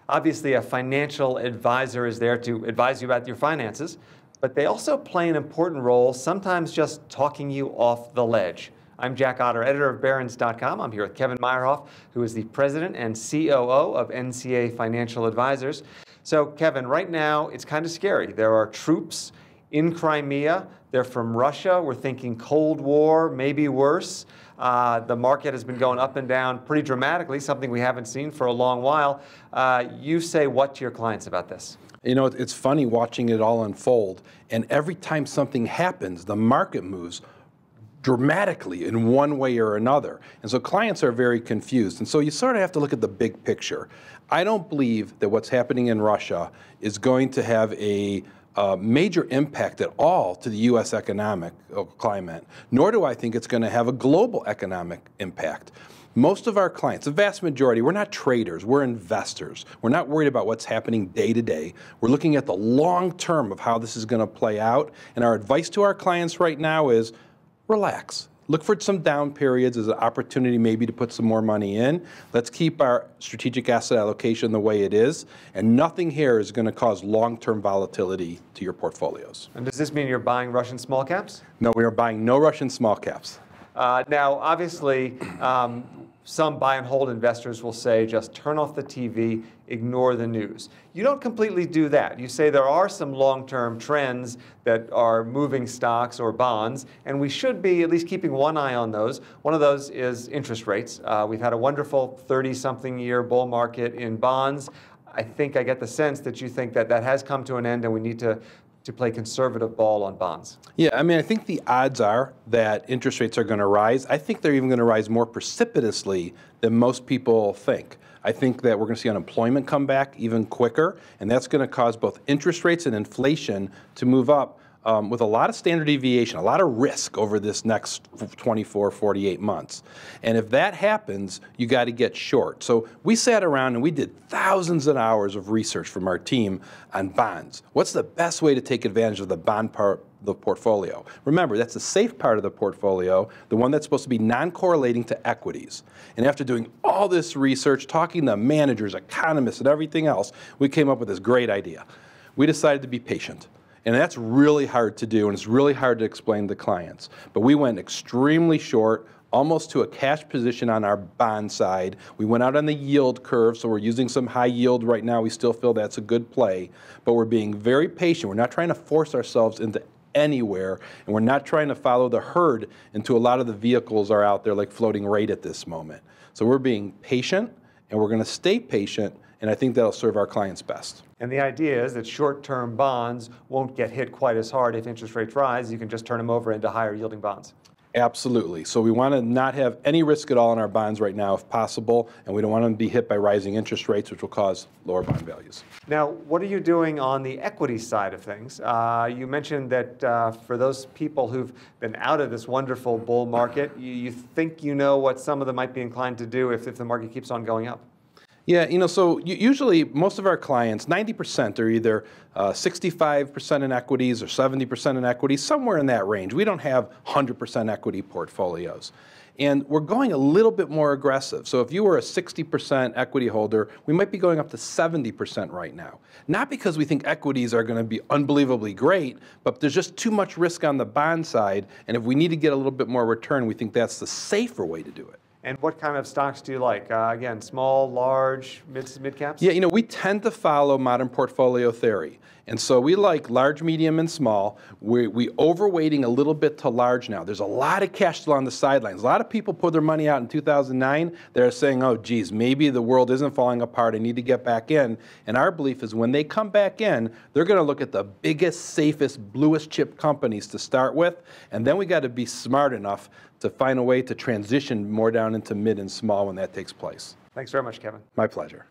Obviously, a financial advisor is there to advise you about your finances, but they also play an important role, sometimes just talking you off the ledge. I'm Jack Otter, editor of BARRON'S.com. I'm here with Kevin Myeroff, who is the president and COO of NCA Financial Advisors. So, Kevin, right now it's kind of scary. There are troops in Crimea. They're from Russia. We're thinking Cold War, maybe worse. The market has been going up and down pretty dramatically, something we haven't seen for a long while. You say what to your clients about this? You know, it's funny watching it all unfold, and every time something happens, the market moves dramatically in one way or another. And so clients are very confused. And so you sort of have to look at the big picture. I don't believe that what's happening in Russia is going to have a major impact at all to the U.S. economic climate, nor do I think it's going to have a global economic impact. Most of our clients, the vast majority, we're not traders, we're investors. We're not worried about what's happening day to day. We're looking at the long term of how this is going to play out. And our advice to our clients right now is relax. Look for some down periods as an opportunity maybe to put some more money in. Let's keep our strategic asset allocation the way it is, and nothing here is going to cause long-term volatility to your portfolios. And does this mean you're buying Russian small caps? No, we are buying no Russian small caps. Now, obviously, some buy and hold investors will say, just turn off the TV, ignore the news. You don't completely do that. You say there are some long-term trends that are moving stocks or bonds, and we should be at least keeping one eye on those. One of those is interest rates. We've had a wonderful 30-something year bull market in bonds. I think I get the sense that you think that that has come to an end and we need to play conservative ball on bonds. Yeah, I mean, I think the odds are that interest rates are going to rise. I think they're even going to rise more precipitously than most people think. I think that we're going to see unemployment come back even quicker, and that's going to cause both interest rates and inflation to move up with a lot of standard deviation, a lot of risk over this next 24, 48 months. And if that happens, you got to get short. So we sat around and we did thousands of hours of research from our team on bonds. What's the best way to take advantage of the bond part of the portfolio? Remember, that's the safe part of the portfolio, the one that's supposed to be non-correlating to equities. And after doing all this research, talking to managers, economists, and everything else, we came up with this great idea. We decided to be patient. And that's really hard to do, and it's really hard to explain to clients. But we went extremely short, almost to a cash position on our bond side. We went out on the yield curve, so we're using some high yield right now. We still feel that's a good play, but we're being very patient. We're not trying to force ourselves into anywhere, and we're not trying to follow the herd into a lot of the vehicles are out there like floating rate at this moment. So we're being patient, and we're going to stay patient, and I think that'll serve our clients best. And the idea is that short-term bonds won't get hit quite as hard if interest rates rise. You can just turn them over into higher-yielding bonds. Absolutely. So we want to not have any risk at all in our bonds right now if possible, and we don't want them to be hit by rising interest rates, which will cause lower bond values. Now, what are you doing on the equity side of things? You mentioned that for those people who've been out of this wonderful bull market, you think you know what some of them might be inclined to do if the market keeps on going up. Yeah, you know, so usually most of our clients, 90% are either 65% in equities or 70% in equities, somewhere in that range. We don't have 100% equity portfolios. And we're going a little bit more aggressive. So if you were a 60% equity holder, we might be going up to 70% right now. Not because we think equities are going to be unbelievably great, but there's just too much risk on the bond side. And if we need to get a little bit more return, we think that's the safer way to do it. And what kind of stocks do you like? Again, small, large, mid caps? Yeah, you know, we tend to follow modern portfolio theory. And so we like large, medium, and small. We overweighting a little bit to large now. There's a lot of cash still on the sidelines. A lot of people put their money out in 2009. They're saying, oh, geez, maybe the world isn't falling apart. I need to get back in. And our belief is when they come back in, they're going to look at the biggest, safest, bluest chip companies to start with. And then we got to be smart enough to find a way to transition more down into mid and small when that takes place. Thanks very much, Kevin. My pleasure.